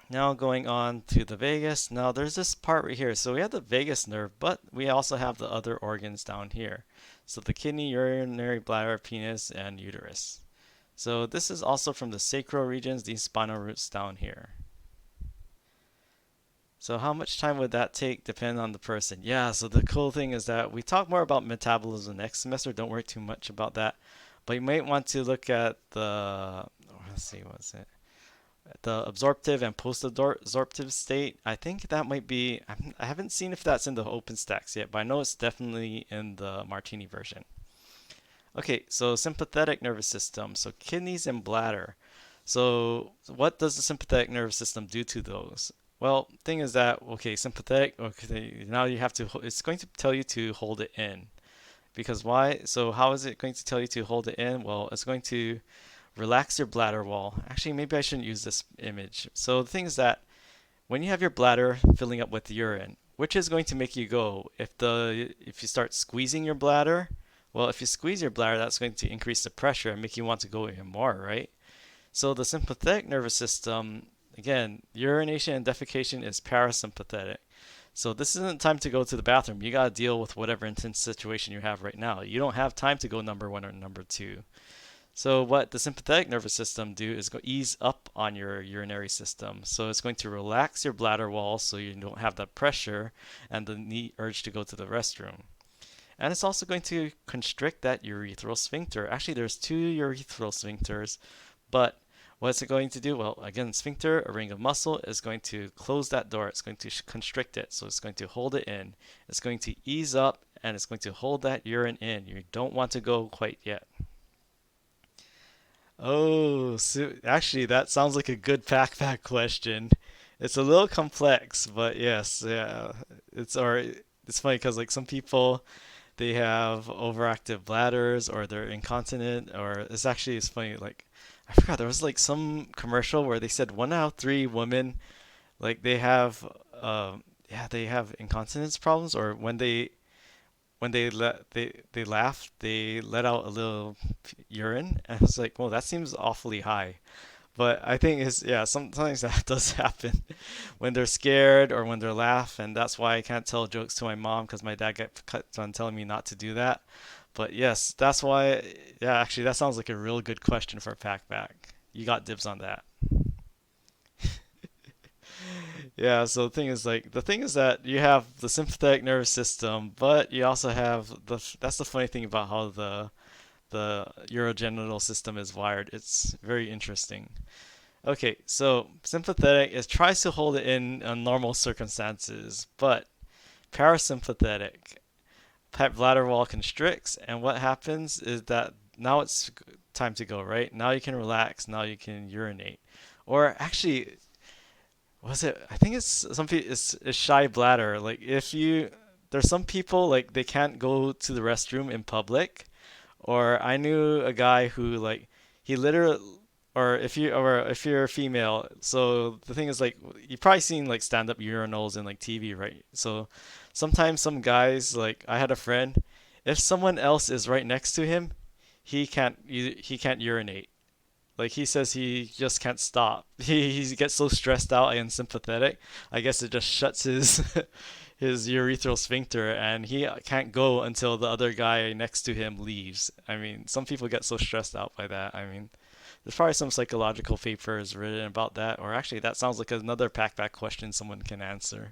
Now going on to the vagus. Now there's this part right here. So we have the vagus nerve, but we also have the other organs down here. So the kidney, urinary bladder, penis, and uterus. So this is also from the sacral regions, these spinal roots down here. So how much time would that take depending on the person? Yeah, so the cool thing is that we talk more about metabolism next semester. Don't worry too much about that. But you might want to look at let's see, what's it? The absorptive and post-absorptive state. I think that might be, I haven't seen if that's in the OpenStax yet, but I know it's definitely in the Martini version. Okay, so sympathetic nervous system. So kidneys and bladder. So what does the sympathetic nervous system do to those? Well, thing is that, okay, sympathetic, okay, now you have to, it's going to tell you to hold it in. Because why? So how is it going to tell you to hold it in? Well, it's going to relax your bladder wall. Actually, maybe I shouldn't use this image. So the thing is that when you have your bladder filling up with urine, which is going to make you go? If you start squeezing your bladder, well, if you squeeze your bladder, that's going to increase the pressure and make you want to go even more, right? So the sympathetic nervous system, again, urination and defecation is parasympathetic. So this isn't time to go to the bathroom. You gotta deal with whatever intense situation you have right now. You don't have time to go number one or number two. So what the sympathetic nervous system do is go ease up on your urinary system. So it's going to relax your bladder wall so you don't have that pressure and the need urge to go to the restroom. And it's also going to constrict that urethral sphincter. Actually, there's two urethral sphincters, but what's it going to do? Well, again, sphincter, a ring of muscle, is going to close that door. It's going to constrict it. So it's going to hold it in. It's going to ease up and it's going to hold that urine in. You don't want to go quite yet. Oh, so actually, that sounds like a good backpack question. It's a little complex, but yes, yeah, it's funny because like some people they have overactive bladders or they're incontinent or it's funny like I forgot there was like some commercial where they said 1 out of 3 women like they have incontinence problems or when they laugh, they let out a little urine, and it's like, well, that seems awfully high. But I think it's yeah, sometimes that does happen when they're scared or when they're laugh, and that's why I can't tell jokes to my mom because my dad kept on telling me not to do that. But yes, that's why. Yeah, actually, that sounds like a real good question for a pack back. You got dibs on that. Yeah, so the thing is that you have the sympathetic nervous system, but you also have that's the funny thing about how the urogenital system is wired. It's very interesting. Okay, so sympathetic is tries to hold it in normal circumstances, but parasympathetic bladder wall constricts, and what happens is that now it's time to go, right? Now you can relax, now you can urinate. Or actually, was it? I think it's some people. It's shy bladder. Like if you, there's some people like they can't go to the restroom in public. Or I knew a guy who like he literally, or if you're a female. So the thing is like you've probably seen like stand-up urinals in like TV, right? So sometimes some guys like I had a friend. If someone else is right next to him, he can't urinate. Like he says he just can't stop. He gets so stressed out and sympathetic. I guess it just shuts his his urethral sphincter and he can't go until the other guy next to him leaves. I mean, some people get so stressed out by that. I mean, there's probably some psychological papers written about that, or actually that sounds like another packback question someone can answer.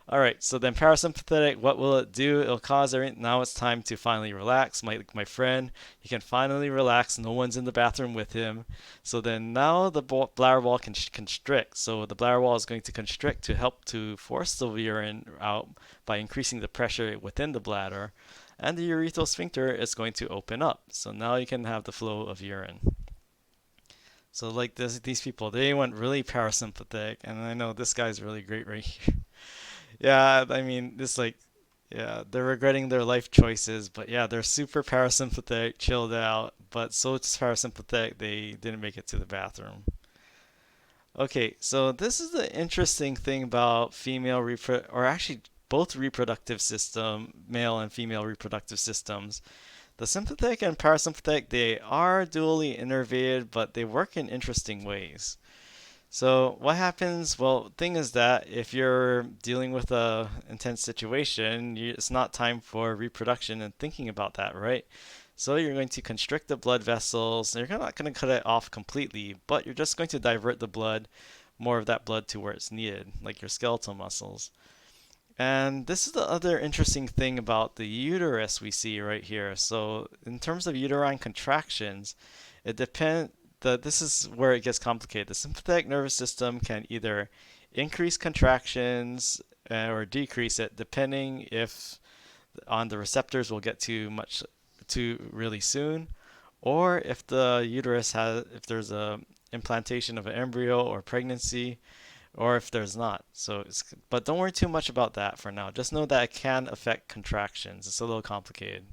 All right, so then parasympathetic, what will it do? It'll cause everything. Now it's time to finally relax. My friend, he can finally relax. No one's in the bathroom with him. So then now the bladder wall can constrict. So the bladder wall is going to constrict to help to force the urine out by increasing the pressure within the bladder. And the urethral sphincter is going to open up. So now you can have the flow of urine. So like these people, they went really parasympathetic, and I know this guy's really great right here. Yeah, I mean, it's like, yeah, they're regretting their life choices, but yeah, they're super parasympathetic, chilled out, but so it's parasympathetic they didn't make it to the bathroom. Okay, so this is the interesting thing about or actually both reproductive system, male and female reproductive systems. The sympathetic and parasympathetic, they are dually innervated, but they work in interesting ways. So what happens? Well, thing is that if you're dealing with a intense situation, it's not time for reproduction and thinking about that, right? So you're going to constrict the blood vessels. You're not going to cut it off completely, but you're just going to divert the blood, more of that blood to where it's needed, like your skeletal muscles. And this is the other interesting thing about the uterus we see right here. So in terms of uterine contractions, it depends this is where it gets complicated. The sympathetic nervous system can either increase contractions or decrease it depending if on the receptors will get too much too really soon, or if the uterus has if there's a implantation of an embryo or pregnancy, or if there's not. But don't worry too much about that for now. Just know that it can affect contractions. It's a little complicated.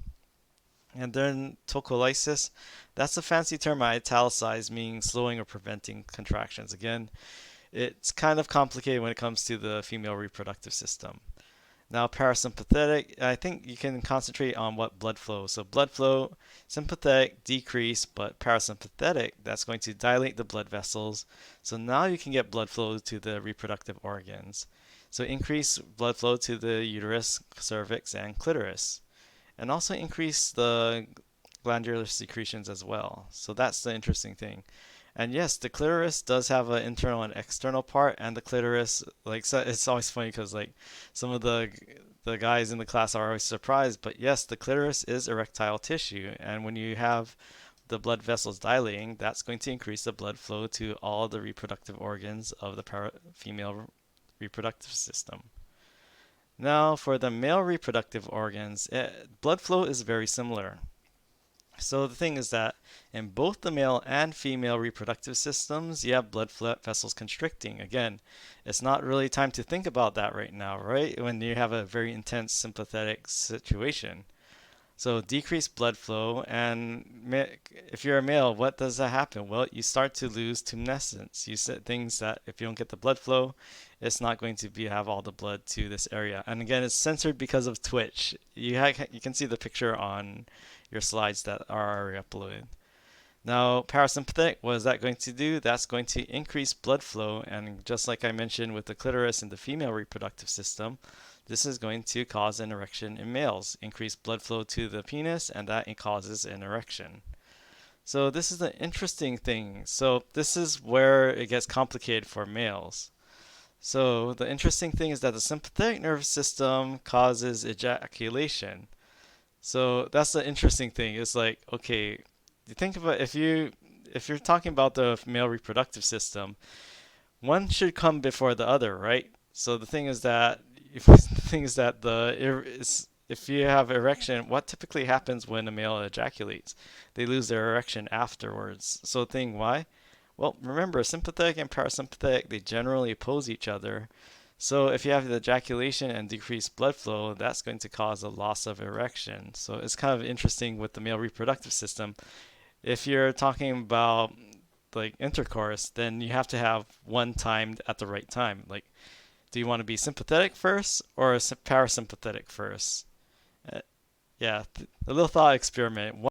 And then tocolysis, that's a fancy term I italicized, meaning slowing or preventing contractions. Again, it's kind of complicated when it comes to the female reproductive system. Now, parasympathetic, I think you can concentrate on what blood flow. So, blood flow, sympathetic, decrease, but parasympathetic, that's going to dilate the blood vessels. So, now you can get blood flow to the reproductive organs. So, increase blood flow to the uterus, cervix, and clitoris. And also increase the glandular secretions as well. So, that's the interesting thing. And yes, the clitoris does have an internal and external part, and the clitoris, like, so it's always funny because like some of the guys in the class are always surprised, but yes, the clitoris is erectile tissue, and when you have the blood vessels dilating, that's going to increase the blood flow to all the reproductive organs of the female reproductive system. Now, for the male reproductive organs, blood flow is very similar. So the thing is that in both the male and female reproductive systems, you have blood vessels constricting. Again, it's not really time to think about that right now, right? When you have a very intense sympathetic situation. So decreased blood flow, and if you're a male, what does that happen? Well, you start to lose tumescence. You said things that if you don't get the blood flow, it's not going to have all the blood to this area. And again, it's censored because of Twitch. You can see the picture on your slides that are already uploaded. Now, parasympathetic, what is that going to do? That's going to increase blood flow, and just like I mentioned with the clitoris and the female reproductive system, this is going to cause an erection in males, increase blood flow to the penis, and that causes an erection. So this is the interesting thing. So this is where it gets complicated for males. So the interesting thing is that the sympathetic nervous system causes ejaculation. So that's the interesting thing. It's like, okay, you think about if you're talking about the male reproductive system, one should come before the other, right? So the thing is that if you have erection, what typically happens when a male ejaculates? They lose their erection afterwards. So the thing why? Well, remember, sympathetic and parasympathetic, they generally oppose each other. So if you have the ejaculation and decreased blood flow, that's going to cause a loss of erection. So it's kind of interesting with the male reproductive system. If you're talking about like intercourse, then you have to have one timed at the right time. Like, do you want to be sympathetic first or parasympathetic first? Uh, yeah, a little thought experiment.